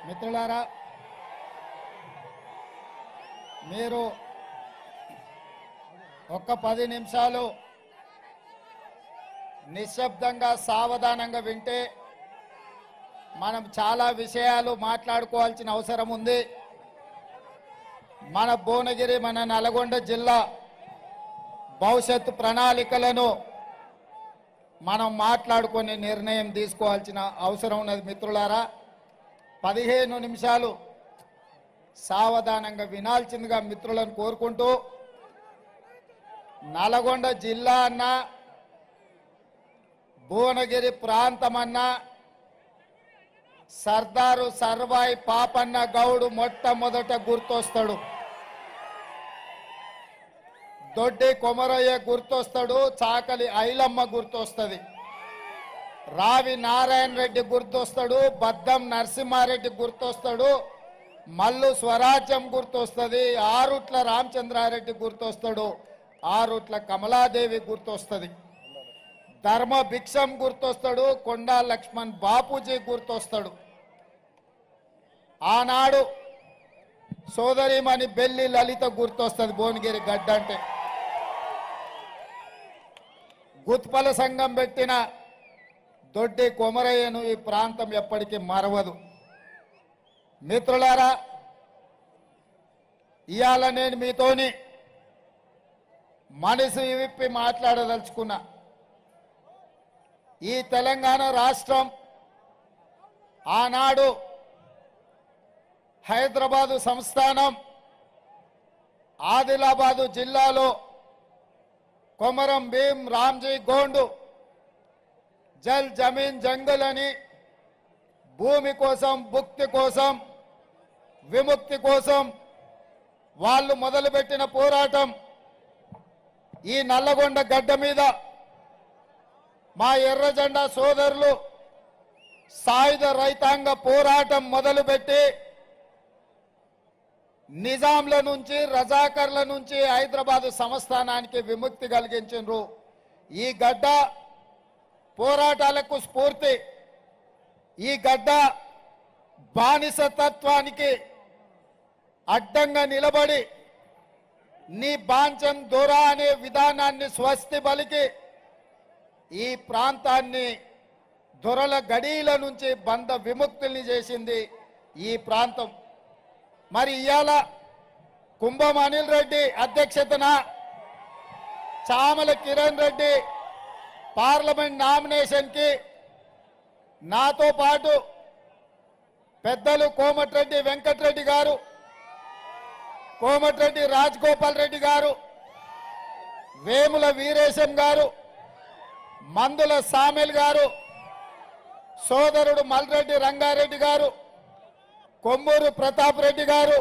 మిత్రులారా, మీరు ఒక్క 10 నిమిషాలు నిశ్శబ్దంగా సావధానంగా వింటే మనం చాలా విషయాలు మాట్లాడుకోవాల్సిన అవసరం ఉంది. మన భువనగిరి, మన నల్గొండ జిల్లా భవిష్యత్తు ప్రణాళికలను మనం మాట్లాడుకొని నిర్ణయం తీసుకోవాల్సిన అవసరం ఉన్నది. మిత్రులారా, 15 నిమిషాలు సావధానంగా వినాల్సిందిగా మిత్రులను కోరుకుంటూ, నల్గొండ జిల్లా అన్న, భువనగిరి ప్రాంతమన్న సర్దారు సర్వాయి పాపన్న గౌడు మొట్టమొదట గుర్తొస్తాడు. దొడ్డి కొమరయ్య గుర్తొస్తాడు, చాకలి ఐలమ్మ గుర్తొస్తుంది, రావి నారాయణ రెడ్డి గుర్తొస్తాడు, బద్దం నరసింహారెడ్డి గుర్తొస్తాడు, మల్లు స్వరాజ్యం గుర్తొస్తుంది, ఆరుట్ల రామచంద్రారెడ్డి గుర్తొస్తాడు, ఆరుట్ల కమలాదేవి గుర్తొస్తుంది, ధర్మ భిక్షం గుర్తొస్తాడు, కొండా లక్ష్మణ్ బాపూజీ గుర్తొస్తాడు. ఆనాడు సోదరిమణి బెల్లి లలిత గుర్తొస్తుంది. భువనగిరి గడ్డ అంటే గుత్పల సంఘం పెట్టిన దొడ్డి కొమరయ్యను ఈ ప్రాంతం ఎప్పటికీ మరవదు. మిత్రులారా, ఇవాళ నేను మీతోని మనసు విప్పి మాట్లాడదలుచుకున్నా. ఈ తెలంగాణ రాష్ట్రం ఆనాడు హైదరాబాదు సంస్థానం ఆదిలాబాదు జిల్లాలో కొమరం భీం రామ్జీ గోండు జల్ జమీన్ జంగల్ అని భూమి కోసం, భుక్తి కోసం, విముక్తి కోసం వాళ్ళు మొదలుపెట్టిన పోరాటం ఈ నల్లగొండ గడ్డ మీద మా ఎర్రజెండా సోదరులు సాయుధ రైతాంగ పోరాటం మొదలుపెట్టి నిజాంల నుంచి, రజాకర్ల నుంచి హైదరాబాదు సంస్థానానికి విముక్తి కలిగించారు. ఈ గడ్డ పోరాటాలకు స్ఫూర్తి. ఈ గడ్డ బానిసతత్వానికి అడ్డంగా నిలబడి నీ బాంచం దొరా అనే విధానాన్ని స్వస్తి పలికి ఈ ప్రాంతాన్ని దొరల గడీల నుంచి బంధ విముక్తుల్ని చేసింది ఈ ప్రాంతం. మరి ఇవాళ కుంభం అనిల్ రెడ్డి అధ్యక్షతన చామల కిరణ్ రెడ్డి పార్లమెంట్ నామినేషన్కి నాతో పాటు పెద్దలు కోమటిరెడ్డి వెంకటరెడ్డి గారు, కోమటిరెడ్డి రాజగోపాల్ రెడ్డి గారు, వేముల వీరేశం గారు, మందుల సామెల్ గారు, సోదరుడు మల్రెడ్డి రంగారెడ్డి గారు, కొమ్మూరు ప్రతాప్ రెడ్డి గారు,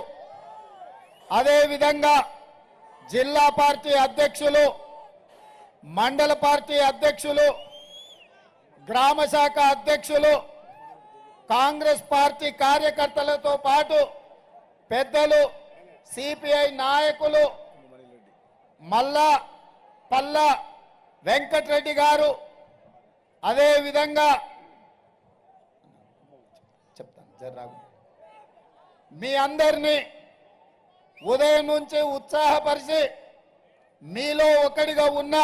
అదేవిధంగా జిల్లా పార్టీ అధ్యక్షులు, మండల పార్టీ అధ్యక్షులు, గ్రామ శాఖ అధ్యక్షులు, కాంగ్రెస్ పార్టీ కార్యకర్తలతో పాటు పెద్దలు, సిపిఐ నాయకులు, మల్లా పల్లా వెంకటరెడ్డి గారు, అదేవిధంగా చెప్తాను జర్రాగు, మీ అందరినీ ఉదయం నుంచి ఉత్సాహపరిచి మీలో ఒకటిగా ఉన్న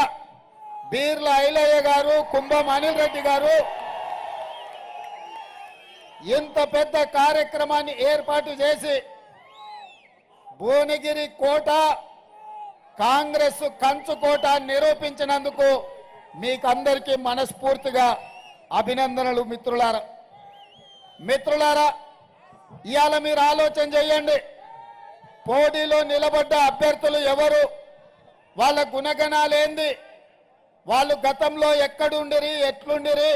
బీర్ల ఐలయ్య గారు, కుంభం అనిల్ రెడ్డి గారు ఇంత పెద్ద కార్యక్రమాన్ని ఏర్పాటు చేసి భువనగిరి కోట కాంగ్రెస్ కంచుకోట నిరూపించినందుకు మీకందరికీ మనస్ఫూర్తిగా అభినందనలు. మిత్రులారా, ఇవాళ మీరు ఆలోచన చేయండి. పోటీలో నిలబడ్డ అభ్యర్థులు ఎవరు, వాళ్ళ గుణగణాలేంది, వాళ్ళు గతంలో ఎక్కడుండిరి, ఎట్లుండిరి,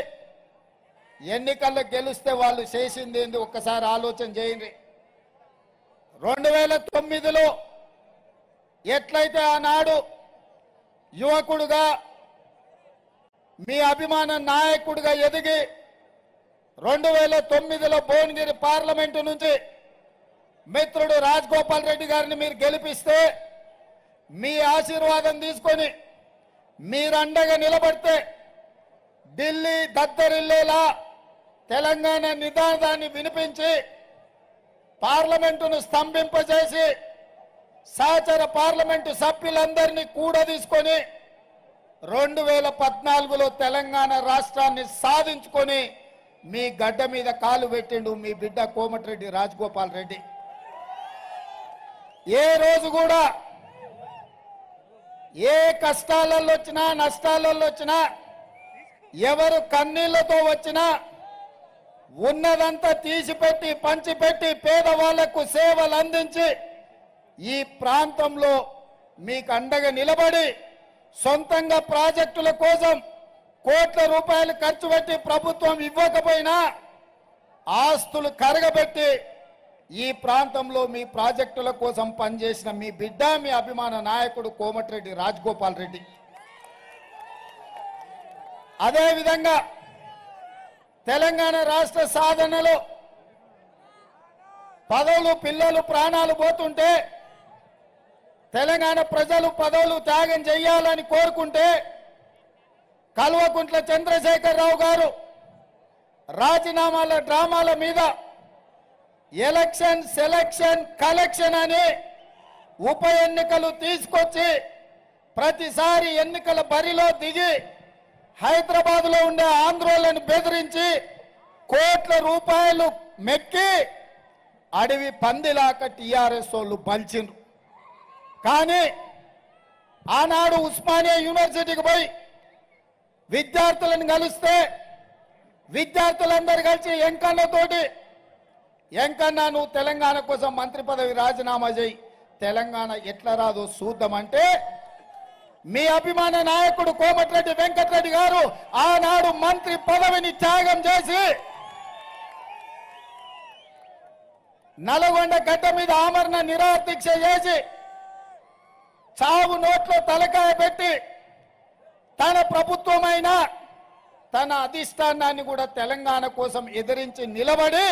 ఎన్నికల్లో గెలిస్తే వాళ్ళు చేసింది ఏంది ఒక్కసారి ఆలోచన చేయండి. 2009లో ఎట్లయితే ఆనాడు యువకుడుగా మీ అభిమాన నాయకుడిగా ఎదిగి 2009లో భువనగిరి పార్లమెంటు నుంచి మిత్రుడు రాజగోపాల్ రెడ్డి గారిని మీరు గెలిపిస్తే, మీ ఆశీర్వాదం తీసుకొని మీరండగా నిలబడితే ఢిల్లీ దద్దరిల్లేలా తెలంగాణ నినాదాన్ని వినిపించి పార్లమెంటును స్తంభింపజేసి సహచర పార్లమెంటు సభ్యులందరినీ కూడా తీసుకొని 2014లో తెలంగాణ రాష్ట్రాన్ని సాధించుకొని మీ గడ్డ మీద కాలు పెట్టిండు మీ బిడ్డ కోమటిరెడ్డి రాజగోపాల్ రెడ్డి. ఏ రోజు కూడా ఏ కష్టాలలో వచ్చినా నష్టాలలో వచ్చినా ఎవరు కన్నీళ్లతో వచ్చినా ఉన్నదంతా తీసిపెట్టి పంచిపెట్టి పేదవాళ్లకు సేవలు అందించి ఈ ప్రాంతంలో మీకు అండగా నిలబడి సొంతంగా ప్రాజెక్టుల కోసం కోట్ల రూపాయలు ఖర్చు పెట్టి ప్రభుత్వం ఇవ్వకపోయినా ఆస్తులు కరగబెట్టి ఈ ప్రాంతంలో మీ ప్రాజెక్టుల కోసం పనిచేసిన మీ బిడ్డ మీ అభిమాన నాయకుడు కోమటిరెడ్డి రాజగోపాల్ రెడ్డి. అదేవిధంగా తెలంగాణ రాష్ట్ర సాధనలో పదవులు పిల్లలు ప్రాణాలు పోతుంటే తెలంగాణ ప్రజలు పదవులు త్యాగం చేయాలని కోరుకుంటే కల్వకుంట్ల చంద్రశేఖరరావు గారు రాజీనామాల డ్రామాల మీద ఎలక్షన్ సెలక్షన్ కలెక్షన్ అని ఉప ఎన్నికలు తీసుకొచ్చి ప్రతిసారి ఎన్నికల బరిలో దిగి హైదరాబాద్లో ఉండే ఆంధ్రోలను బెదిరించి కోట్ల రూపాయలు మెక్కి అడవి పందిలాక టీఆర్ఎస్ వాళ్ళు బలిచిండ్రు. కానీ ఆనాడు ఉస్మానియా యూనివర్సిటీకి పోయి విద్యార్థులను కలిస్తే విద్యార్థులందరూ కలిసి ఎంకన్నతోటి ఎంకన్నా నువ్వు తెలంగాణ కోసం మంత్రి పదవి రాజీనామా చేయి, తెలంగాణ ఎట్లా రాదో చూద్దామంటే మీ అభిమాన నాయకుడు కోమటిరెడ్డి వెంకటరెడ్డి గారు ఆనాడు మంత్రి పదవిని త్యాగం చేసి నల్గొండ గడ్డ మీద ఆమరణ నిరాహార దీక్ష చేసి చావు నోట్లో తలకాయ పెట్టి తన ప్రభుత్వమైన తన అధిష్టానాన్ని కూడా తెలంగాణ కోసం ఎదిరించి నిలబడి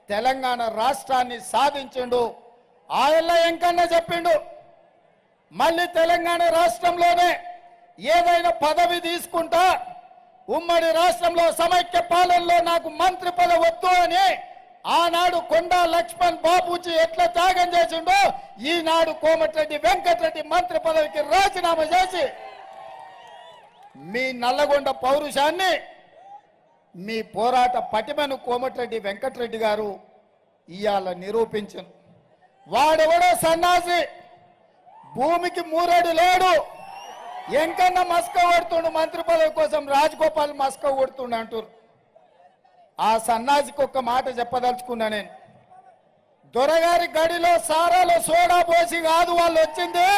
తెలంగాణ రాష్ట్రాన్ని సాధించిండు. ఆయన ఎంకన్నా చెప్పిండు మళ్ళీ తెలంగాణ రాష్ట్రంలోనే ఏదైనా పదవి తీసుకుంటా ఉమ్మడి రాష్ట్రంలో సమైక్య పాలనలో నాకు మంత్రి పదవి వద్దు అని ఆనాడు కొండా లక్ష్మణ్ బాబూజీ ఎట్లా త్యాగం చేసిండో ఈనాడు కోమటిరెడ్డి వెంకటరెడ్డి మంత్రి పదవికి రాజీనామా చేసి మీ నల్లగొండ పౌరుషాన్ని మీ పోరాట పటిమను కోమటిరెడ్డి వెంకటరెడ్డి గారు ఇవాళ నిరూపించను. వాడెవడో సన్నాసి భూమికి మూరడు లేడు ఎంకన్నా మస్క కొడుతుండు మంత్రి పదవి కోసం రాజగోపాల్ మస్క కొడుతుండు అంటారు. ఆ సన్నాసికి ఒక్క మాట చెప్పదలుచుకున్నా నేను. దొరగారి గడిలో సారాలో సోడా పోసి కాదు వాళ్ళు వచ్చింది.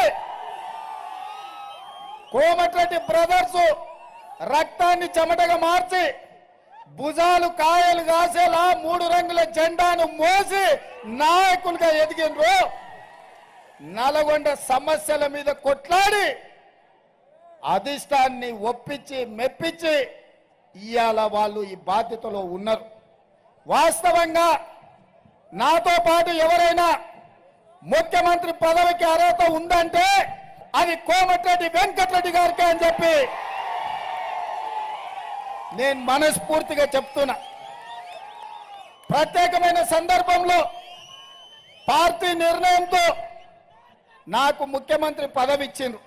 కోమటిరెడ్డి బ్రదర్స్ రక్తాన్ని చెమటగా మార్చి భుజాలు కాయలు కాసేలా 3 రంగుల జెండాను మోసి నాయకులుగా ఎదిగినరు. నల్గొండ సమస్యల మీద కొట్లాడి అధిష్టాన్ని ఒప్పించి మెప్పించి ఇవాళ వాళ్ళు ఈ బాధ్యతలో ఉన్నారు. వాస్తవంగా నాతో పాటు ఎవరైనా ముఖ్యమంత్రి పదవికి అర్హత ఉందంటే అది కోమటిరెడ్డి వెంకటరెడ్డి గారికి అని చెప్పి నేను మనస్ఫూర్తిగా చెప్తున్నా. ప్రత్యేకమైన సందర్భంలో పార్టీ నిర్ణయంతో నాకు ముఖ్యమంత్రి పదవి ఇచ్చిండ్రు.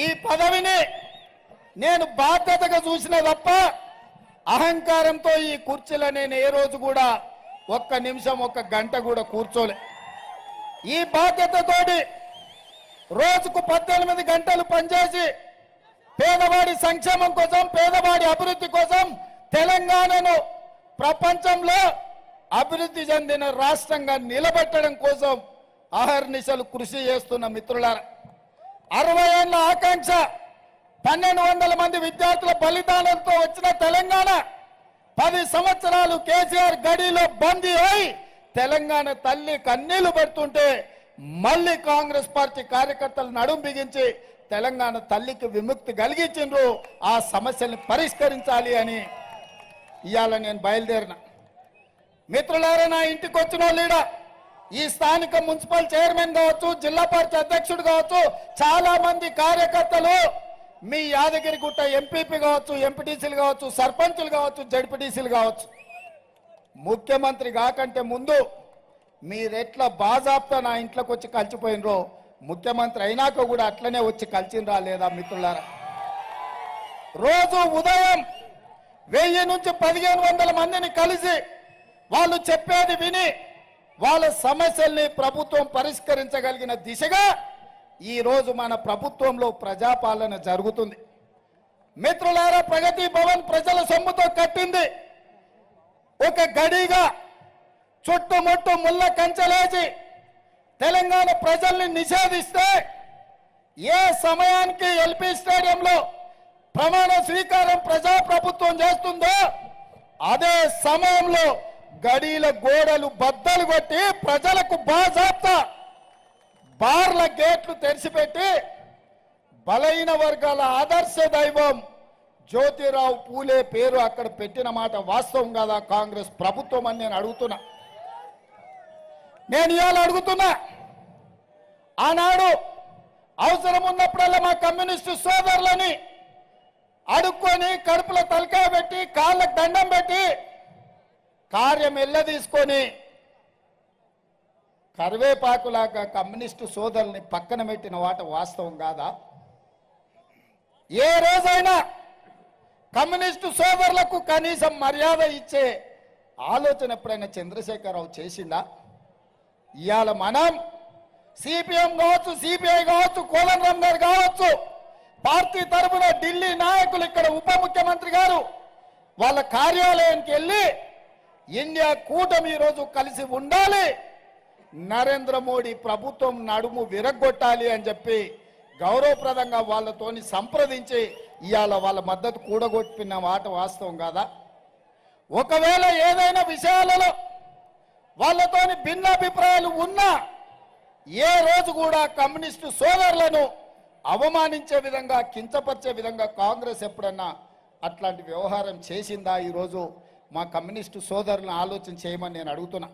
ఈ పదవిని నేను బాధ్యతగా చూసిన తప్ప అహంకారంతో ఈ కుర్చీలో నేను ఏ రోజు కూడా ఒక్క నిమిషం ఒక్క గంట కూడా కూర్చోలే. ఈ బాధ్యతతోటి రోజుకు 18 గంటలు పనిచేసి పేదవాడి సంక్షేమం కోసం పేదవాడి అభివృద్ధి కోసం తెలంగాణను ప్రపంచంలో అభివృద్ధి చెందిన రాష్ట్రంగా నిలబెట్టడం కోసం అహర్నిశలు కృషి చేస్తున్న మిత్రులారా, 60 ఏళ్ల ఆకాంక్ష 1200 మంది విద్యార్థుల బలిదానంతో వచ్చిన తెలంగాణ 10 సంవత్సరాలు కేసీఆర్ గడిలో బందీ అయి తెలంగాణ తల్లి కన్నీళ్లు పెడుతుంటే మళ్ళీ కాంగ్రెస్ పార్టీ కార్యకర్తలు నడుం బిగించి తెలంగాణ తల్లికి విముక్తి కలిగించిండ్రు. ఆ సమస్యల్ని పరిష్కరించాలి అని ఇవాళ నేను బయలుదేరిన. మిత్రులారా, నా ఇంటికి వచ్చిన లీడ ఈ స్థానిక మున్సిపల్ చైర్మన్ కావచ్చు, జిల్లా పార్టీ అధ్యక్షుడు కావచ్చు, చాలా మంది కార్యకర్తలు మీ యాదగిరిగుట్ట ఎంపీపీ కావచ్చు, ఎంపీటీసీలు కావచ్చు, సర్పంచులు కావచ్చు, జడ్పీటీసీలు కావచ్చు, ముఖ్యమంత్రి కాకంటే ముందు మీరెట్లా బాజాప్తా నా ఇంట్లోకి వచ్చి కలిసిపోయినరో ముఖ్యమంత్రి అయినాక కూడా అట్లనే వచ్చి కలిసినరా లేదా మిత్రులారా? రోజు ఉదయం 1000 నుంచి 1500 మందిని కలిసి వాళ్ళు చెప్పేది విని వాళ్ళ సమస్యల్ని ప్రభుత్వం పరిష్కరించగలిగిన దిశగా ఈ రోజు మన ప్రభుత్వంలో ప్రజాపాలన జరుగుతుంది. మిత్రులారా, ప్రగతి భవన్ ప్రజల సొమ్ముతో కట్టింది. ఒక గడిగా చుట్టుముట్టు ముళ్ళ కంచెలేసి తెలంగాణ ప్రజల్ని నిషేధిస్తే ఏ సమయానికి ఎల్పీ స్టేడియంలో ప్రమాణ స్వీకారం ప్రజాప్రభుత్వం చేస్తుందో అదే సమయంలో గడీల గోడలు బద్దలు కొట్టి ప్రజలకు బాజాప్తా బార్ల గేట్లు తెరిచిపెట్టి బలైన వర్గాల ఆదర్శ దైవం జ్యోతిరావు పూలే పేరు అక్కడ పెట్టిన మాట వాస్తవం కాదా కాంగ్రెస్ ప్రభుత్వం అని నేను అడుగుతున్నా. నేను ఇవాళ అడుగుతున్నా, ఆనాడు అవసరం ఉన్నప్పుడల్లా మా కమ్యూనిస్టు సోదరులని అడుక్కొని కడుపులో తలకాయ పెట్టి కాళ్ళకు దండం పెట్టి కార్యం ఎల్లదీసుకొని కరివేపాకులాగా కమ్యూనిస్టు సోదరుల్ని పక్కన పెట్టిన వాట వాస్తవం కాదా? ఏ రోజైనా కమ్యూనిస్టు సోదరులకు కనీసం మర్యాద ఇచ్చే ఆలోచన ఎప్పుడైనా చంద్రశేఖరరావు చేసిందా? ఇవాళ మనం సిపిఎం కావచ్చు, సిపిఐ కావచ్చు, కోదండరాం గారు కావచ్చు, పార్టీ తరఫున ఢిల్లీ నాయకులు ఇక్కడ ఉప ముఖ్యమంత్రి గారు వాళ్ళ కార్యాలయానికి వెళ్ళి ఇండియా కూటమి ఈరోజు కలిసి ఉండాలి, నరేంద్ర మోడీ ప్రభుత్వం నడుము విరగొట్టాలి అని చెప్పి గౌరవప్రదంగా వాళ్ళతోని సంప్రదించి ఇవాళ వాళ్ళ మద్దతు కూడగొట్టిన మాట వాస్తవం కాదా? ఒకవేళ ఏదైనా విషయాలలో వాళ్ళతోని భిన్నాభిప్రాయాలు ఉన్నా ఏ రోజు కూడా కమ్యూనిస్టు సోదరులను అవమానించే విధంగా కించపరిచే విధంగా కాంగ్రెస్ ఎప్పుడన్నా అట్లాంటి వ్యవహారం చేసిందా? ఈరోజు మా కమ్యూనిస్టు సోదరులను ఆలోచన చేయమని నేను అడుగుతున్నా.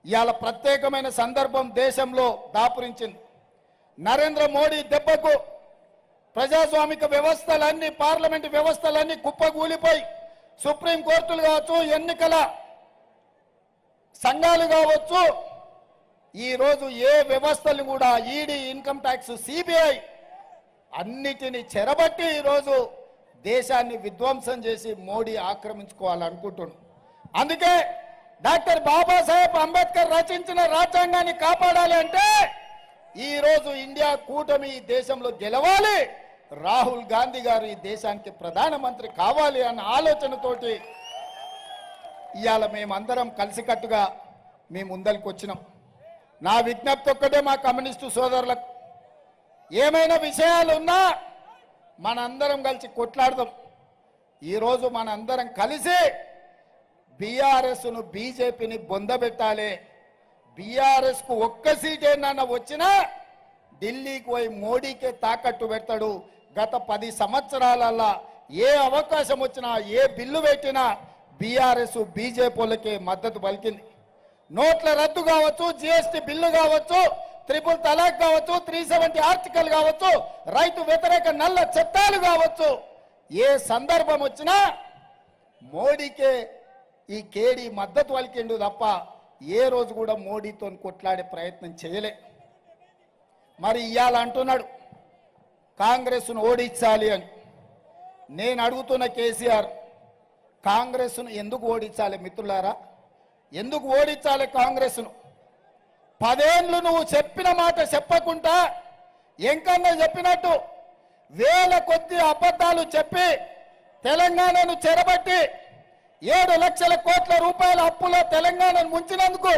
ఇవాళ ప్రత్యేకమైన సందర్భం దేశంలో దాపురించింది. నరేంద్ర మోడీ దెబ్బకు ప్రజాస్వామిక వ్యవస్థలన్నీ, పార్లమెంటు వ్యవస్థలన్నీ కుప్పగూలిపోయి సుప్రీంకోర్టులు కావచ్చు, ఎన్నికల సంఘాలు కావచ్చు, ఈరోజు ఏ వ్యవస్థలు కూడా ఈడీ, ఇన్కమ్ ట్యాక్స్, సిబిఐ అన్నిటిని చెరబట్టి ఈరోజు దేశాన్ని విధ్వంసం చేసి మోడీ ఆక్రమించుకోవాలనుకుంటున్నాడు. అందుకే డాక్టర్ బాబాసాహెబ్ అంబేద్కర్ రచించిన రాజ్యాంగాన్ని కాపాడాలి అంటే ఈరోజు ఇండియా కూటమి ఈ దేశంలో గెలవాలి, రాహుల్ గాంధీ గారు ఈ దేశానికి ప్రధానమంత్రి కావాలి అన్న ఆలోచనతోటి ఇవాళ మేమందరం కలిసికట్టుగా మీ ముందరికి వచ్చినాం. నా విజ్ఞప్తి ఒక్కటే మా కమ్యూనిస్టు సోదరులకు, ఏమైనా విషయాలు ఉన్నా మనందరం కలిసి కొట్లాడదాం. ఈరోజు మనందరం కలిసి బీఆర్ఎస్ను, బీజేపీని బొందబెట్టాలి. బీఆర్ఎస్కు ఒక్క సీట్ ఏమన్నా వచ్చినా ఢిల్లీకి పోయి మోడీకే తాకట్టు పెడతాడు. గత 10 సంవత్సరాలలో ఏ అవకాశం వచ్చినా, ఏ బిల్లు పెట్టినా బీఆర్ఎస్ బీజేపీలకే మద్దతు పలికింది. నోట్ల రద్దు కావచ్చు, జీఎస్టీ బిల్లు కావచ్చు, ట్రిపుల్ తలాక్ కావచ్చు, 370 ఆర్టికల్ కావచ్చు, రైతు వ్యతిరేక నల్ల చట్టాలు కావచ్చు, ఏ సందర్భం వచ్చినా మోడీకే ఈ కేడీ మద్దతు పలికిండు తప్ప ఏ రోజు కూడా మోడీతో కొట్లాడే ప్రయత్నం చేయలే. మరి ఇవాళ అంటున్నాడు కాంగ్రెస్ను ఓడించాలి అని. నేను అడుగుతున్న కేసీఆర్, కాంగ్రెస్ను ఎందుకు ఓడించాలి మిత్రులారా? ఎందుకు ఓడించాలి కాంగ్రెస్ను? 10 ఏళ్ళు నువ్వు చెప్పిన మాట చెప్పకుండా ఎంకన్నా చెప్పినట్టు వేల కొద్ది అబద్ధాలు చెప్పి తెలంగాణను చెరబట్టి 7 లక్షల కోట్ల రూపాయల అప్పులో తెలంగాణను ముంచినందుకు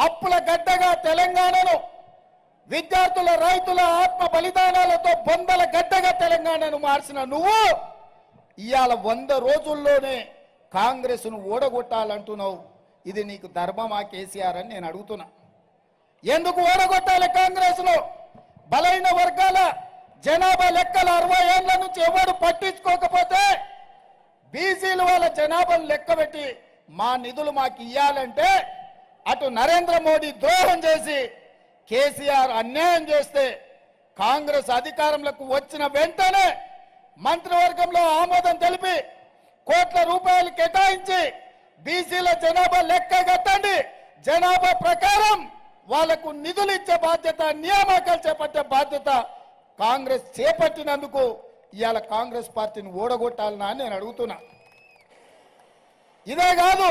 అప్పుల గడ్డగా తెలంగాణను, విద్యార్థుల, రైతుల ఆత్మ బలిదానాలతో బొందల గడ్డగా తెలంగాణను మార్చిన నువ్వు ఇవాళ 100 రోజుల్లోనే కాంగ్రెస్ను ఓడగొట్టాలంటున్నావు. ఇది నీకు ధర్మమా కేసీఆర్ అని నేను అడుగుతున్నా. ఎందుకు ఓడగొట్టాలి కాంగ్రెస్ను? బలైన వర్గాల జనాభా లెక్కలు 60 ఏళ్ల నుంచి ఎవరు పట్టించుకోకపోతే బీసీలు వాళ్ళ జనాభాను లెక్కబెట్టి మా నిధులు మాకు ఇవ్వాలంటే అటు నరేంద్ర మోడీ ద్రోహం చేసి కేసీఆర్ అన్యాయం చేస్తే కాంగ్రెస్ అధికారంలోకి వచ్చిన వెంటనే మంత్రివర్గంలో ఆమోదం తెలిపి కోట్ల రూపాయలు కేటాయించి బీసీల జనాభా లెక్క కట్టండి, జనాభా ప్రకారం వాళ్లకు నిధులు ఇచ్చే బాధ్యత, నియామకాలు చేపట్టే బాధ్యత కాంగ్రెస్ చేపట్టినందుకు ఇవాళ కాంగ్రెస్ పార్టీని ఓడగొట్టాలనా అని నేను అడుగుతున్నా. ఇదే కాదు,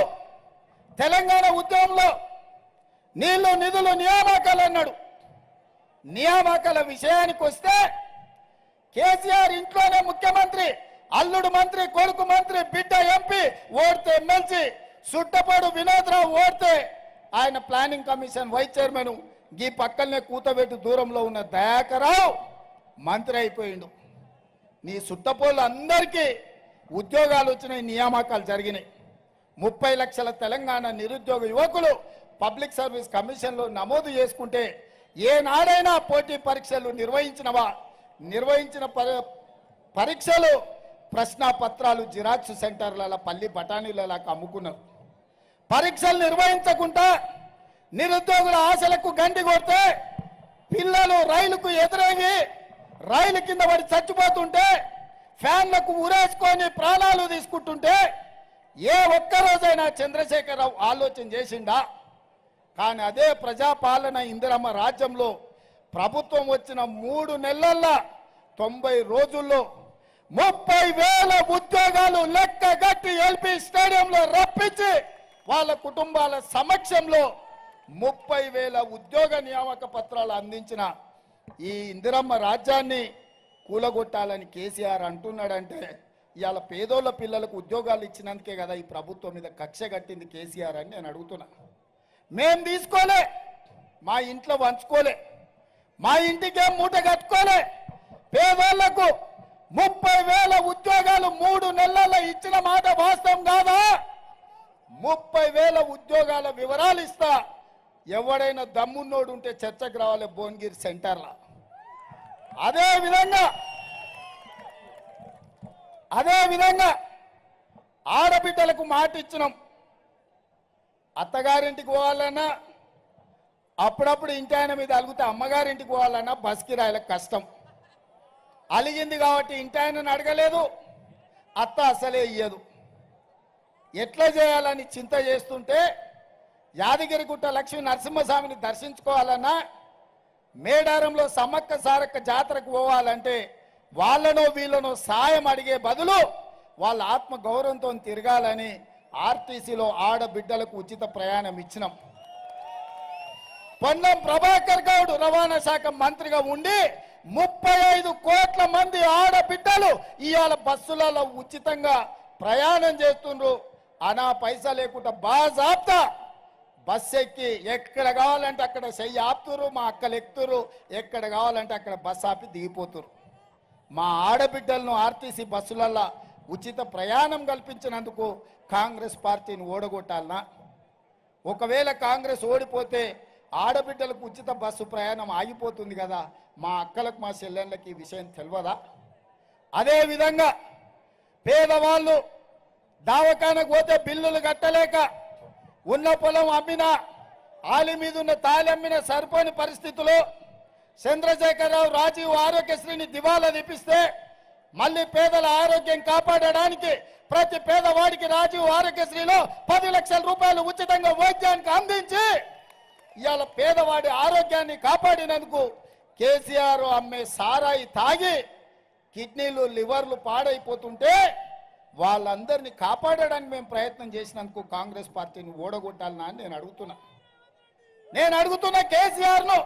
తెలంగాణ ఉద్యమంలో నీళ్లు నిధులు నియామకాలు అన్నాడు. నియామకాల విషయానికి వస్తే కేసీఆర్ ఇంట్లోనే ముఖ్యమంత్రి, అల్లుడు మంత్రి, కొడుకు మంత్రి, బిడ్డ ఎంపీ, ఓడితే ఎమ్మెల్సీ, సుట్టపాడు వినోద్రావు ఓడితే ఆయన ప్లానింగ్ కమిషన్ వైస్ చైర్మన్, ఈ పక్కనే కూతబెట్టు దూరంలో ఉన్న దయాకరావు మంత్రి అయిపోయిండు. నీ సుట్టపోళ్ళు అందరికీ ఉద్యోగాలు వచ్చినాయి, నియామకాలు జరిగినాయి. 30 లక్షల తెలంగాణ నిరుద్యోగ యువకులు పబ్లిక్ సర్వీస్ కమిషన్లో నమోదు చేసుకుంటే ఏనాడైనా పోటీ పరీక్షలు నిర్వహించినవా? నిర్వహించిన పరీక్షలు ప్రశ్నాపత్రాలు జిరాక్స్ సెంటర్ల పల్లి బఠానీలలో అమ్ముకున్నారు. పరీక్షలు నిర్వహించకుండా నిరుద్యోగుల ఆశలకు గండి కొడితే పిల్లలు రైలుకు ఎదురేగి రైలు కింద పడి చచ్చిపోతుంటే, ఫ్యాన్లకు ఉరేసుకొని ప్రాణాలు తీసుకుంటుంటే ఏ ఒక్కరోజైనా చంద్రశేఖరరావు ఆలోచన చేసిండా? కానీ అదే ప్రజాపాలన ఇందిరమ్మ రాజ్యంలో ప్రభుత్వం వచ్చిన 3 నెలల్లో 90 రోజుల్లో 30,000 ఉద్యోగాలు లెక్కగట్టి ఎల్పీ స్టేడియంలో రప్పించి వాళ్ళ కుటుంబాల సమక్షంలో 30,000 ఉద్యోగ నియామక పత్రాలు అందించిన ఈ ఇందిరమ్మ రాజ్యాన్ని కూలగొట్టాలని కేసీఆర్ అంటున్నాడంటే ఇవాళ పేదోళ్ళ పిల్లలకు ఉద్యోగాలు ఇచ్చినందుకే కదా ఈ ప్రభుత్వం మీద కక్ష కట్టింది కేసీఆర్ అని నేను అడుగుతున్నా. మేం తీసుకోలే, మా ఇంట్లో వంచుకోలే, మా ఇంటికే మూట కట్టుకోలే. పేదోళ్లకు 30,000 ఉద్యోగాలు 3 నెలల్లో ఇచ్చిన మాట వాస్తవం కాదా? 30,000 ఉద్యోగాల వివరాలు ఇస్తా. ఎవడైనా దమ్మున్నోడు ఉంటే చర్చకు రావాలి భువనగిరి సెంటర్లో. అదే విధంగా ఆడబిడ్డలకు మాట ఇచ్చినాం. అత్తగారింటికి పోవాలన్నా అప్పుడప్పుడు ఇంటి ఆయన మీద అలిగితే అమ్మగారింటికి పోవాలన్నా బస్ కిరాయిలకు కష్టం. అలిగింది కాబట్టి ఇంటి ఆయనను అడగలేదు, అత్త అసలే ఇయ్యదు. ఎట్లా చేయాలని చింత చేస్తుంటే యాదగిరిగుట్ట లక్ష్మీ నరసింహస్వామిని దర్శించుకోవాలన్నా, మేడారంలో సమ్మక్క సారక్క జాతరకు పోవాలంటే వాళ్ళనో వీళ్ళనో సాయం అడిగే బదులు వాళ్ళ ఆత్మ గౌరవంతో తిరగాలని ఆర్టీసీలో ఆడబిడ్డలకు ఉచిత ప్రయాణం ఇచ్చినాం. పొన్నం ప్రభాకర్ గౌడ్ రవాణా శాఖ మంత్రిగా ఉండి 35 కోట్ల మంది ఆడబిడ్డలు ఇవాళ బస్సులలో ఉచితంగా ప్రయాణం చేస్తుండ్రు. అనా పైసా లేకుండా బాజాప్తా బస్సు ఎక్కి ఎక్కడ కావాలంటే అక్కడ చెయ్యి ఆపుతురు, మా అక్కలు ఎక్కుతురు, ఎక్కడ కావాలంటే అక్కడ బస్సు ఆపి దిగిపోతురు. మా ఆడబిడ్డలను ఆర్టీసీ బస్సులలో ఉచిత ప్రయాణం కల్పించినందుకు కాంగ్రెస్ పార్టీని ఓడగొట్టాలనా? ఒకవేళ కాంగ్రెస్ ఓడిపోతే ఆడబిడ్డలకు ఉచిత బస్సు ప్రయాణం ఆగిపోతుంది కదా, మా అక్కలకు మా చెల్లెళ్ళకి ఈ విషయం తెలియదా? అదేవిధంగా పేదవాళ్ళు దావకానకు పోతే బిల్లులు కట్టలేక ఉన్న పొలం అమ్మినా, ఆలి మీద ఉన్న తాళి అమ్మిన సరిపోని పరిస్థితుల్లో చంద్రశేఖరరావు రాజీవ్ ఆరోగ్యశ్రీని దివాలా తీపిస్తే మళ్ళీ పేదల ఆరోగ్యం కాపాడడానికి ప్రతి పేదవాడికి రాజీవ్ ఆరోగ్యశ్రీలో 10 లక్షల రూపాయలు ఉచితంగా వైద్యానికి అందించి ఇవాళ పేదవాడి ఆరోగ్యాన్ని కాపాడినందుకు కేసీఆర్ అమ్మే సారాయి తాగి కిడ్నీలు లివర్లు పాడైపోతుంటే వాళ్ళందరినీ కాపాడడానికి మేము ప్రయత్నం చేసినందుకు కాంగ్రెస్ పార్టీని ఓడగొట్టాలనా అని నేను అడుగుతున్నా కేసీఆర్ను,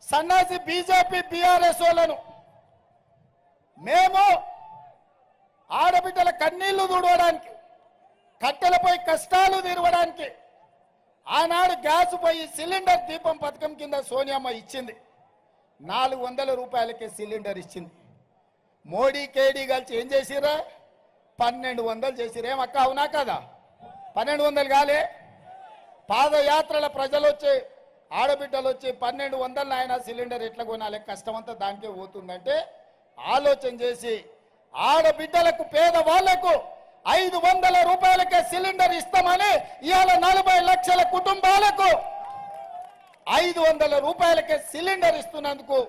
సన్నాసి బీజేపీ బీఆర్ఎస్ వాళ్ళను. మేము ఆడబిడ్డల కన్నీళ్లు తుడవడానికి, కట్టెలపై కష్టాలు తీరవడానికి ఆనాడు గ్యాస్ పోయి సిలిండర్ దీపం పథకం కింద సోనియమ్మ ఇచ్చింది. 400 రూపాయలకే సిలిండర్ ఇచ్చింది. మోడీ కేడీ కలిసి ఏం చేసిరా? 1200 చేసిరు. ఏమక్క అవునా కదా? 1200 కాలే. పాదయాత్రల ప్రజలు వచ్చి ఆడబిడ్డలు వచ్చి 1200 ఆయన సిలిండర్ ఎట్లా కొనాలి, కష్టమంతా దానికే పోతుందంటే ఆలోచన చేసి ఆడబిడ్డలకు పేదవాళ్లకు 500 రూపాయలకే సిలిండర్ ఇస్తామని ఇవాళ 40 లక్షల కుటుంబాలకు 500 రూపాయలకే సిలిండర్ ఇస్తున్నందుకు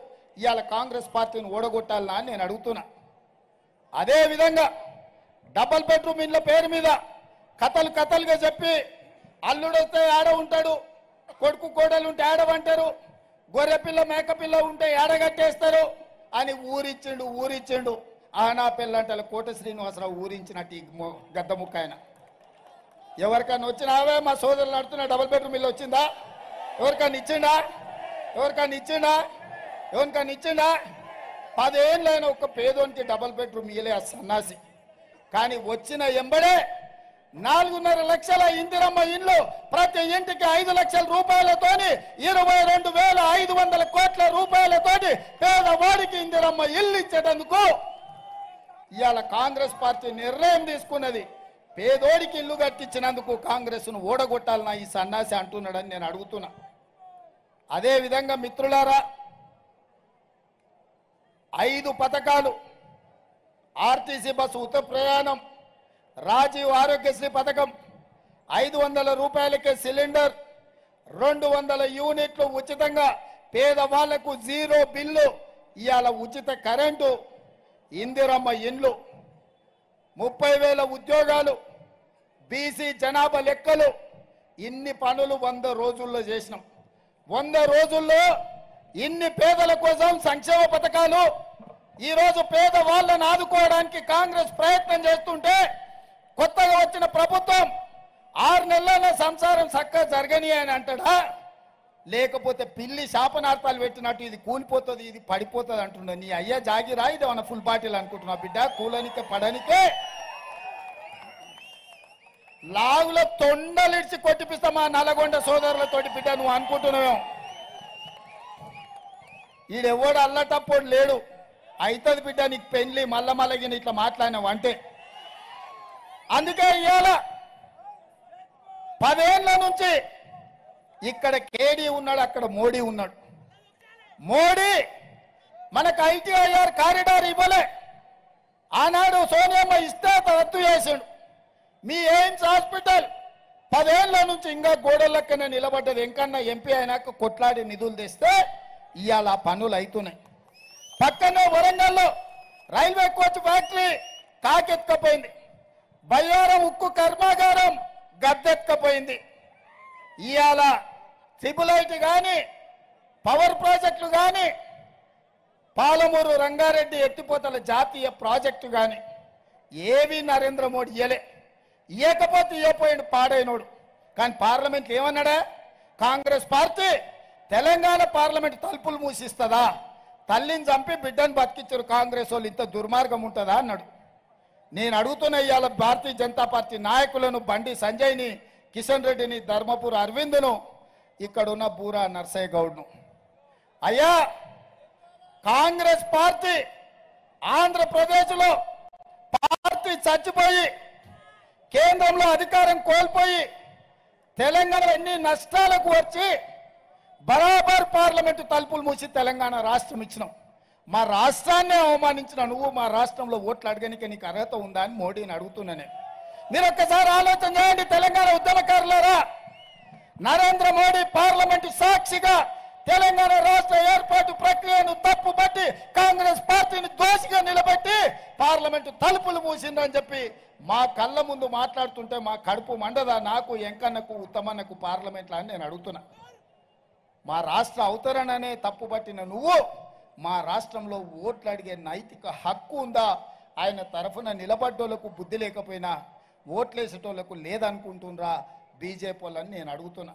ఇవాళ కాంగ్రెస్ పార్టీని ఓడగొట్టాలనా అని నేను అడుగుతున్నా. అదేవిధంగా డబుల్ బెడ్రూమ్ ఇళ్ల పేరు మీద కథలుగా చెప్పి అల్లుడు వస్తే ఆడ ఉంటాడు, కొడుకు కోడలు ఉంటే ఆడవంటారు, గొర్రెపిల్ల మేకపిల్ల ఉంటే ఏడగట్టేస్తారు అని ఊరిచ్చిండు. ఆనా పిల్లంటల కోట శ్రీనివాసరావు ఊరించినట్టు గద్ద ముక్క ఆయన. ఎవరికన్నా వచ్చినావే మా సోదరులు నడుతున్న డబుల్ బెడ్రూమ్ ఇల్లు వచ్చిందా? ఎవరికన్నా ఇచ్చిండా? 10 ఏళ్ళైన ఒక పేదోనికి డబుల్ బెడ్రూమ్ ఇయ్యలే ఆ సన్నాసి. కానీ వచ్చిన ఎంబడే 4.5 లక్షల ఇందిరమ్మ ఇండ్లు, ప్రతి ఇంటికి 5 లక్షల రూపాయలతోని 22,500 కోట్ల రూపాయలతోటి పేదవాడికి ఇందిరమ్మ ఇల్లు ఇచ్చేటందుకు ఇవాళ కాంగ్రెస్ పార్టీ నిర్ణయం తీసుకున్నది. పేదోడికి ఇల్లు కట్టించినందుకు కాంగ్రెస్ను ఓడగొట్టాలన్నా ఈ సన్నాసి అంటున్నాడని నేను అడుగుతున్నా. అదే విధంగా మిత్రులారా, 5 పథకాలు, ఆర్టీసీ బస్సు ఉచిత ప్రయాణం, రాజీవ్ ఆరోగ్యశ్రీ పథకం, 500 రూపాయలకే సిలిండర్, 200 యూనిట్లు ఉచితంగా పేదవాళ్లకు 0 బిల్లు, ఇవాళ ఉచిత కరెంటు, ఇందిరమ్మ ఇండ్లు, 30,000 ఉద్యోగాలు, బీసీ జనాభా లెక్కలు, ఇన్ని పనులు 100 రోజుల్లో చేసినాం. 100 రోజుల్లో ఇన్ని పేదల కోసం సంక్షేమ పథకాలు. ఈరోజు పేదవాళ్ళను ఆదుకోవడానికి కాంగ్రెస్ ప్రయత్నం చేస్తుంటే కొత్తగా వచ్చిన ప్రభుత్వం 6 నెలల సంసారం చక్కగా జరగని అని అంటాడా? లేకపోతే పిల్లి శాపనార్థాలు పెట్టినట్టు ఇది కూలిపోతుంది, ఇది పడిపోతుంది అంటున్నా. నీ అయ్యా జాగిరా, ఇది మన ఫుల్ బాటిల్ అనుకుంటున్నా బిడ్డ, కూలనికే పడనికే లాగుల తొండలిడిచి కొట్టిపిస్తా మా నల్లగొండ సోదరులతోటి బిడ్డ నువ్వు అనుకుంటున్నావు. ఈడెవ్వడు అల్లటప్పుడు లేడు, అవుతుంది బిడ్డ నీకు పెళ్లి మల్లమల్లగిన ఇట్లా మాట్లాడినావు అంటే. అందుకే ఇవాళ 10 ఏళ్ల నుంచి ఇక్కడ కేడీ ఉన్నాడు, అక్కడ మోడీ ఉన్నాడు. మోడీ మనకు ITIR కారిడార్ ఇవ్వలే, ఆనాడు సోనియమ్మ ఇస్తే రద్దు చేసాడు. మీ ఎయిమ్స్ హాస్పిటల్ 10 ఏళ్ల నుంచి ఇంకా గోడలక్కనే నిలబడ్డది. ఎంకన్నా ఎంపీ అయినాక కొట్లాడి నిధులు తెస్తే ఇవాళ పనులు అవుతున్నాయి. పక్కనే వరంగల్లో రైల్వే కోచ్ ఫ్యాక్టరీ కాకెత్తుకపోయింది, బయ్యారం ఉక్కు కర్మాగారం గద్దెత్తుకపోయింది. ఇవాళ సిబులైట్ కానీ, పవర్ ప్రాజెక్టులు కానీ, పాలమూరు రంగారెడ్డి ఎత్తిపోతల జాతీయ ప్రాజెక్టు కానీ ఏవి నరేంద్ర మోడీ ఇయ్యకపోతే ఇయ్యపోయిండు పాడైనోడు. కానీ పార్లమెంట్ ఏమన్నాడా? కాంగ్రెస్ పార్టీ తెలంగాణ పార్లమెంట్ తలుపులు మూసిస్తుందా? తల్లిని చంపి బిడ్డను బతికించారు కాంగ్రెస్ వాళ్ళు, ఇంత దుర్మార్గం ఉంటుందా అన్నాడు. నేను అడుగుతున్న ఇవాళ భారతీయ జనతా పార్టీ నాయకులను, బండి సంజయ్ని, కిషన్ రెడ్డిని, ధర్మపురి అరవింద్ను, ఇక్కడున్న బూరా నర్సయ్య గౌడ్ను, అయ్యా కాంగ్రెస్ పార్టీ ఆంధ్రప్రదేశ్లో పార్టీ చచ్చిపోయి కేంద్రంలో అధికారం కోల్పోయి తెలంగాణ ఎన్ని నష్టాలకు వచ్చి బరాబర్ పార్లమెంటు తలుపులు మూసి తెలంగాణ రాష్ట్రం ఇచ్చినాం. మా రాష్ట్రాన్ని అవమానించిన నువ్వు మా రాష్ట్రంలో ఓట్లు అడగనికి నీకు అర్హత ఉందా అని మోడీని అడుగుతున్నానే. మీరు ఒక్కసారి ఆలోచన చేయండి తెలంగాణ ఉద్యమకారులారా. నరేంద్ర మోడీ పార్లమెంటు సాక్షిగా తెలంగాణ రాష్ట్ర ఏర్పాటు ప్రక్రియను తప్పుపట్టి కాంగ్రెస్ పార్టీని దోషిగా నిలబెట్టి పార్లమెంటు తలుపులు మూసిందని చెప్పి మా కళ్ళ ముందు మాట్లాడుతుంటే మా కడుపు మండదా? నాకు, ఎంకన్నకు, ఉత్తమన్నకు పార్లమెంట్లో అని నేను అడుగుతున్నా. మా రాష్ట్ర అవతరణనే తప్పుపట్టిన నువ్వు మా రాష్ట్రంలో ఓట్లు అడిగే నైతిక హక్కు ఉందా? ఆయన తరఫున నిలబడ్డోళ్లకు బుద్ధి లేకపోయినా ఓట్లేసేటోళ్లకు లేదనుకుంటుండ్రా బీజేపీ వాళ్ళని నేను అడుగుతున్నా.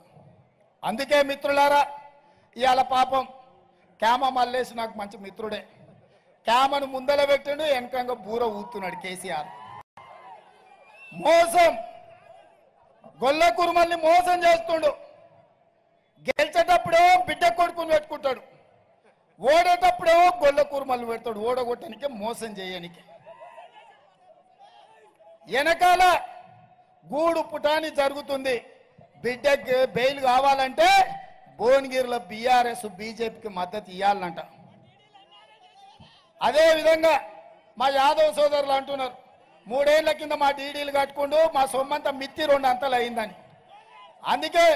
అందుకే మిత్రులారా, ఇవాళ పాపం క్యామ మల్లేసి నాకు మంచి మిత్రుడే, క్యామను ముందల పెట్టిండు, వెనకంగా బూర ఊతున్నాడు కేసీఆర్. మోసం, గొల్ల కురుమల్ని మోసం చేస్తుండు. గెలిచేటప్పుడేమో బిడ్డ కొడుకుని పెట్టుకుంటాడు, ఓడేటప్పుడేమో గొల్ల కురుమల్ని పెడతాడు, ఓడగొట్టడానికి మోసం చేయడానికి. వెనకాల గూడు పుటాని జరుగుతుంది. బిడ్డకి బెయిల్ కావాలంటే భువనగిరిలో బీఆర్ఎస్ బీజేపీకి మద్దతు ఇవ్వాలంట. అదే విధంగా మా యాదవ్ సోదరులు అంటున్నారు 3 ఏళ్ల కింద మా డీడీలు కట్టుకుంటూ మా సొమ్మంతా మిత్తి 2 అంతలు అయిందని. అందుకే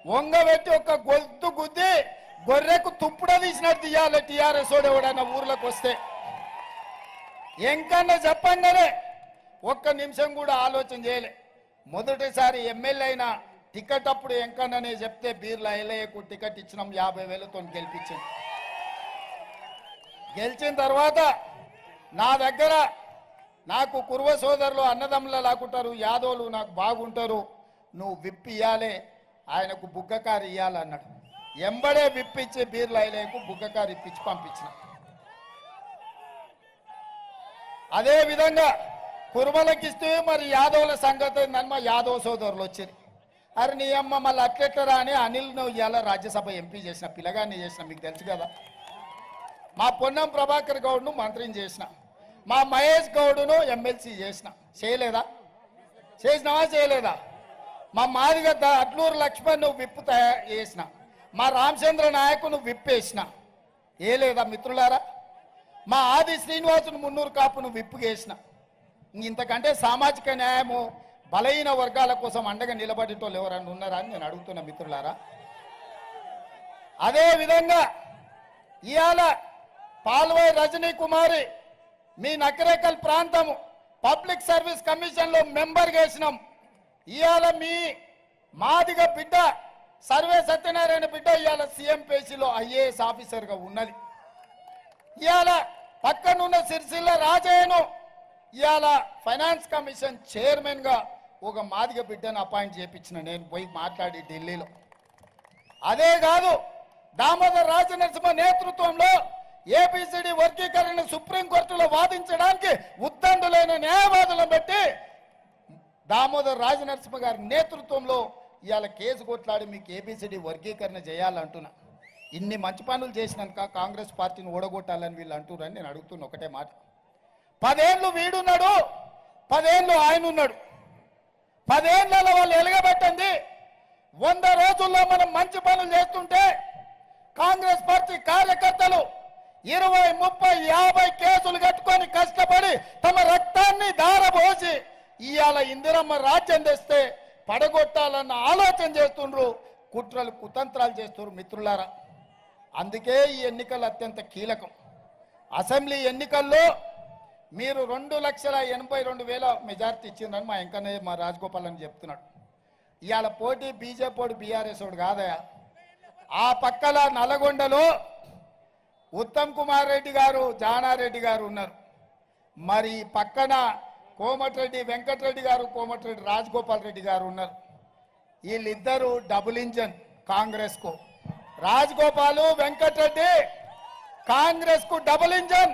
వంగబెట్టి ఒక గొంతు గుద్ది గొర్రెకు తుప్పుడ తీసినట్టు తీయాలి టీఆర్ఎస్ వాడు ఎవడన్నా ఊర్లోకి వస్తే. ఎంకన్నా చెప్పంగానే ఒక్క నిమిషం కూడా ఆలోచన చేయలే. మొదటిసారి ఎమ్మెల్యే అయిన టికెట్ అప్పుడు ఎంకన్ననే చెప్తే బీర్ల ఐలయ్యకు టికెట్ ఇచ్చినాం 50,000తో గెలిపించింది. గెలిచిన తర్వాత నా దగ్గర నాకు కుర్వ సోదరులు అన్నదమ్ముల లాకుంటారు, యాదవులు నాకు బాగుంటారు, నువ్వు విప్ ఇయ్యాలే, ఆయనకు బుగ్గకారు ఇయ్యాలన్నాడు. ఎంబడే విప్పిచ్చి బీర్ల ఐలయ్యకు బుగ్గకారు ఇప్పించి పంపించిన. అదే విధంగా కుర్మలకిస్తే మరి యాదవుల సంగతి నన్మ యాదవ్ సోదరులు వచ్చారు. అరే నీ అమ్మ మళ్ళీ అట్లెట్లరా అని అనిల్ నువ్వు ఇవాళ రాజ్యసభ ఎంపీ చేసిన, పిల్లగాన్ని చేసిన, మీకు తెలుసు కదా. మా పొన్నం ప్రభాకర్ గౌడ్ను మంత్రిని చేసిన, మా మహేష్ గౌడ్ను ఎమ్మెల్సీ చేసిన. చేయలేదా? చేసినావా? చేయలేదా? మా మాదిగ అట్లూరు లక్ష్మణ్ నువ్వు విప్పు చేసిన, మా రామచంద్ర నాయకును విప్పేసిన. ఏ లేదా మిత్రులారా? మా ఆది శ్రీనివాసును మున్నూరు కాపును విప్పు చేసిన. ఇంతకంటే సామాజిక న్యాయము బలహీన వర్గాల కోసం అండగా నిలబడేటోళ్ళు ఎవరన్నా ఉన్నారా అని నేను అడుగుతున్నా మిత్రులారా. అదే విధంగా ఇవాళ పాల్వాయి రజనీ కుమారి మీ నకరేకల్ ప్రాంతము పబ్లిక్ సర్వీస్ కమిషన్ లో మెంబర్ చేసినాం. ఇవాళ మీ మాదిగ బిడ్డ సర్వే సత్యనారాయణ బిడ్డ ఇవాళ సిఎంపీసీలో ఐఏఎస్ ఆఫీసర్ గా ఉన్నది. ఇవాళ పక్కనున్న సిరిసిల్ల రాజయ్యను ఇవాళ ఫైనాన్స్ కమిషన్ చైర్మన్ గా ఒక మాదిగ బిడ్డను అపాయింట్ చేయించిన, నేను పోయి మాట్లాడి ఢిల్లీలో. అదే కాదు, దామోదర్ రాజనరసింహ నేతృత్వంలో ఏబిసిడి వర్గీకరణ సుప్రీంకోర్టులో వాదించడానికి ఉద్దండులైన న్యాయవాదులను పెట్టి దామోదర్ రాజనరసింహ గారి నేతృత్వంలో ఇవాళ కేసు కొట్లాడి మీకు ఏబిసిడి వర్గీకరణ చేయాలంటున్నా. ఇన్ని మంచి పనులు చేసినాక కాంగ్రెస్ పార్టీని ఓడగొట్టాలని వీళ్ళు అంటున్నారని నేను అడుగుతున్నా ఒకటే మాట. 10 ఏళ్ళు వీడున్నాడు, 10 ఏళ్ళు ఆయన ఉన్నాడు. 10 ఏళ్లలో వాళ్ళు ఎలగబెట్టండి. 100 రోజుల్లో మనం మంచి పనులు చేస్తుంటే కాంగ్రెస్ పార్టీ కార్యకర్తలు 20, 30, 50 కేసులు కట్టుకొని కష్టపడి తమ రక్తాన్ని ధారపోసి ఇవాళ ఇందిరమ్మ రాజ్యం తెస్తే పడగొట్టాలన్న ఆలోచన చేస్తుండ్రు, కుట్రలు కుతంత్రాలు చేస్తున్నారు మిత్రులారా. అందుకే ఈ ఎన్నికలు అత్యంత కీలకం. అసెంబ్లీ ఎన్నికల్లో మీరు 2,82,000 మెజార్టీ ఇచ్చిందని మా వెంకన్నయ్య మా రాజగోపాల్ అని చెప్తున్నాడు. ఇవాళ పోటీ బీజేపీ వాడు బీఆర్ఎస్ వాడు కాదయా. ఆ పక్కల నల్గొండలో ఉత్తమ్ కుమార్ రెడ్డి గారు, జానారెడ్డి గారు ఉన్నారు. మరి పక్కన కోమటిరెడ్డి వెంకటరెడ్డి గారు, కోమటిరెడ్డి రాజగోపాల్ రెడ్డి గారు ఉన్నారు. వీళ్ళిద్దరూ డబుల్ ఇంజన్ కాంగ్రెస్ కు. రాజగోపాల్ వెంకటరెడ్డి కాంగ్రెస్ కు డబుల్ ఇంజన్.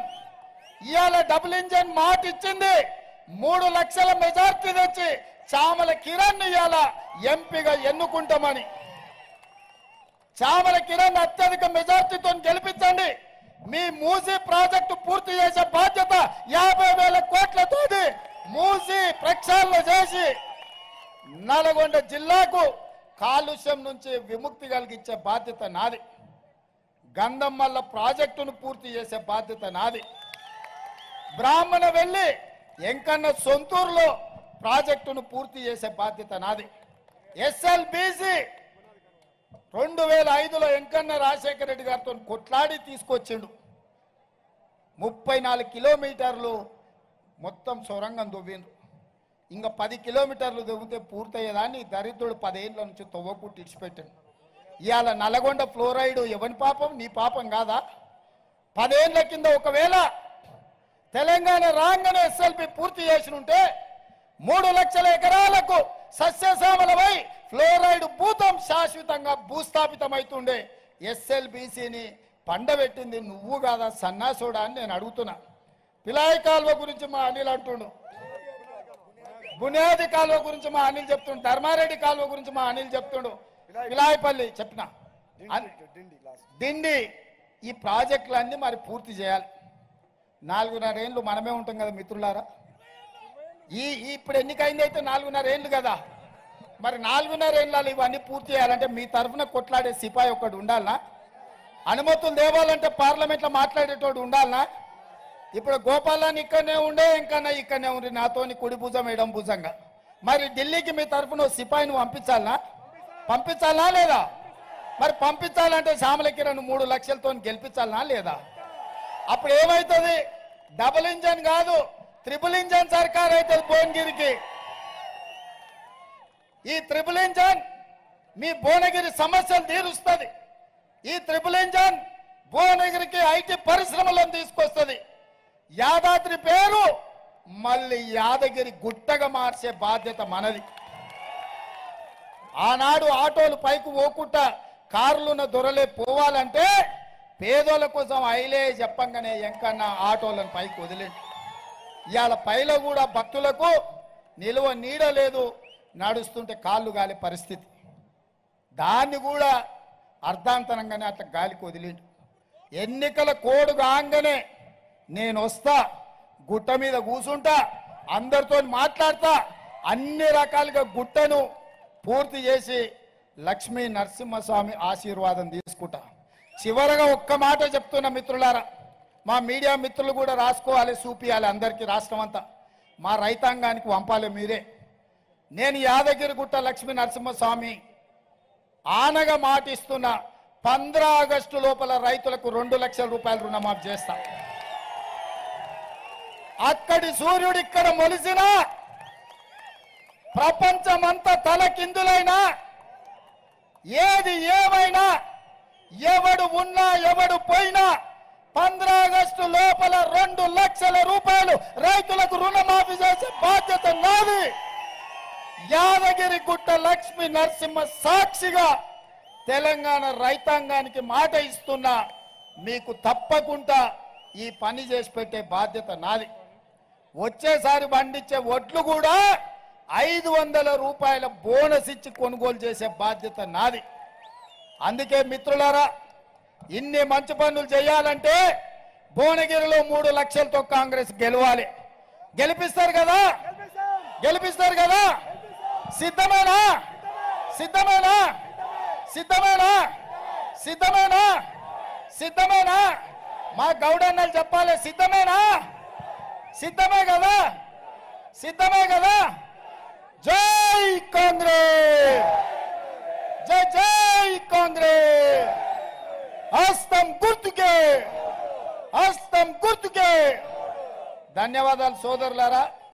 ఇవాళ డబుల్ ఇంజన్ మాట ఇచ్చింది 3 లక్షల మెజార్టీ తెచ్చి చామల కిరణ్ ఇవాళ ఎంపీగా ఎన్నుకుంటామని. చామల కిరణ్ అత్యధిక మెజార్టీతో గెలిపించండి. మీ మూసీ ప్రాజెక్టు పూర్తి చేసే బాధ్యత 50,000 కోట్లతో మూసీ ప్రక్షాళన చేసి నల్గొండ జిల్లాకు కాలుష్యం నుంచి విముక్తి కలిగించే బాధ్యత నాది. గంధమల్ల ప్రాజెక్టును పూర్తి చేసే బాధ్యత నాది. బ్రాహ్మణ వెళ్ళి ఎంకన్న సొంతూరులో ప్రాజెక్టును పూర్తి చేసే బాధ్యత నాది. ఎస్ఎల్బీసీ 2005లో ఎంకన్న రాజశేఖర రెడ్డి గారితో కొట్లాడి తీసుకొచ్చిండు. 34 కిలోమీటర్లు మొత్తం సొరంగం దువ్విండ్రు. ఇంకా 10 కిలోమీటర్లు దువ్వితే పూర్తయ్యేదాన్ని దరిద్రుడు 10 ఏళ్ళ నుంచి తవ్వకుట్టి ఇడిచిపెట్టాడు. ఇవాళ నల్గొండ ఫ్లోరైడ్ ఎవరి పాపం? నీ పాపం కాదా? 10 ఏళ్ల కింద ఒకవేళ తెలంగాణ రాగానే ఎస్ఎల్బి పూర్తి చేసి ఉంటే 3 లక్షల ఎకరాలకు సస్యశ్యామలమై ఫ్లోరైడ్ భూతం శాశ్వతంగా భూస్థాపితమవుతుండే. ఎస్ఎల్బిసిని పండబెట్టింది నువ్వు కాదా సన్నాసోడా అని నేను అడుగుతున్నా. పిలాయి కాలువ గురించి మా అనిల్ అంటుండు, బునియాది కాలువ గురించి మా అనిల్ చెప్తుండు, ధర్మారెడ్డి కాలువ గురించి మా అనిల్ చెప్తుండు, పిలాయిపల్లి చెప్పిన దిండి. ఈ ప్రాజెక్టులన్నీ మరి పూర్తి చేయాలి. 4.5 ఏళ్ళు మనమే ఉంటాం కదా మిత్రులారా. ఇప్పుడు ఎన్నికైంది అయితే 4.5 ఏళ్ళు కదా. మరి 4.5 ఏళ్ళలో ఇవన్నీ పూర్తి చేయాలంటే మీ తరఫున కొట్లాడే సిపాయి ఒకటి ఉండాలనా? అనుమతులు తేవాలంటే పార్లమెంట్లో మాట్లాడేటోడు ఉండాలనా? ఇప్పుడు గోపాలాన్ని ఇక్కడనే ఉండే, ఇంకా ఇక్కడనే ఉండి నాతోని కుడి భుజం ఎడం భుజంగా. మరి ఢిల్లీకి మీ తరఫున సిపాయిని పంపించాలనా లేదా? మరి పంపించాలంటే శ్యామల కిరణ్ 3 లక్షలతో గెలిపించాలనా లేదా? అప్పుడు ఏమైతుంది? డబుల్ ఇంజన్ కాదు, ట్రిపుల్ ఇంజన్ సర్కార్ అవుతుంది భువనగిరికి. ఈ ట్రిపుల్ ఇంజన్ మీ భువనగిరి సమస్యలు తీరుస్తుంది. ఈ ట్రిపుల్ ఇంజన్ భువనగిరికి ఐటీ పరిశ్రమలను తీసుకొస్తుంది. యాదాద్రి పేరు మళ్ళీ యాదగిరి గుట్టగా మార్చే బాధ్యత మనది. ఆనాడు ఆటోలు పైకి పోకుండా కార్లున్న దొరలే పోవాలంటే పేదోళ్ళ కోసం ఐలే చెప్పంగానే ఎంకన్న ఆటోలను పైకి వదిలేండి. ఇవాళ పైలో కూడా భక్తులకు నిలువ నీడ లేదు, నడుస్తుంటే కాళ్ళు గాలి పరిస్థితి. దాన్ని కూడా అర్ధాంతరంగానే అట్లా గాలికి వదిలేండి. ఎన్నికల కోడ్ కాగానే నేను వస్తా, గుట్ట మీద కూర్చుంటా, అందరితో మాట్లాడతా, అన్ని రకాలుగా గుట్టను పూర్తి చేసి లక్ష్మీ నరసింహస్వామి ఆశీర్వాదం తీసుకుంటా. చివరగా ఒక్క మాట చెప్తున్నా మిత్రులారా, మా మీడియా మిత్రులు కూడా రాసుకోవాలి, చూపియాలి అందరికీ, రాష్ట్రం అంతా మా రైతాంగానికి పంపాలి మీరే. నేను యాదగిరి గుట్ట లక్ష్మీ నరసింహస్వామి ఆనగా మాటిస్తున్నా, 15 ఆగస్టు లోపల రైతులకు 2 లక్షల రూపాయలు రుణమాఫీ చేస్తా. అక్కడి సూర్యుడు ఇక్కడ మొలిసిన ప్రపంచమంతా తలకిందులైనా, ఏది ఏమైనా, ఎవడు ఉన్నా ఎవడు పోయినా 15 ఆగస్టు లోపల 2 లక్షల రూపాయలు రైతులకు రుణమాఫీ చేసే బాధ్యత నాది. యాదగిరి గుట్ట లక్ష్మీ నరసింహ సాక్షిగా తెలంగాణ రైతాంగానికి మాట ఇస్తున్నా, మీకు తప్పకుండా ఈ పని చేసి పెట్టే బాధ్యత నాది. వచ్చేసారి పండించే ఒడ్లు కూడా 500 రూపాయల బోనస్ ఇచ్చి కొనుగోలు చేసే బాధ్యత నాది. అందుకే మిత్రులారా, ఇన్ని మంచి పనులు చేయాలంటే భువనగిరిలో 3 లక్షలతో కాంగ్రెస్ గెలవాలి. గెలిపిస్తారు కదా, గెలిపిస్తారు కదా. సిద్ధమేనా? సిద్ధమేనా? సిద్ధమేనా? సిద్ధమేనా? సిద్ధమేనా? మా గౌడన్నలు చెప్పాలి, సిద్ధమేనా? సిద్ధమే కదా, సిద్ధమే కదా. జై కాంగ్రెస్, జై జై కాంగ్రెస్. హస్తం గుర్తుకే, హస్తం గుర్తుకే. ధన్యవాదాలు సోదరులారా.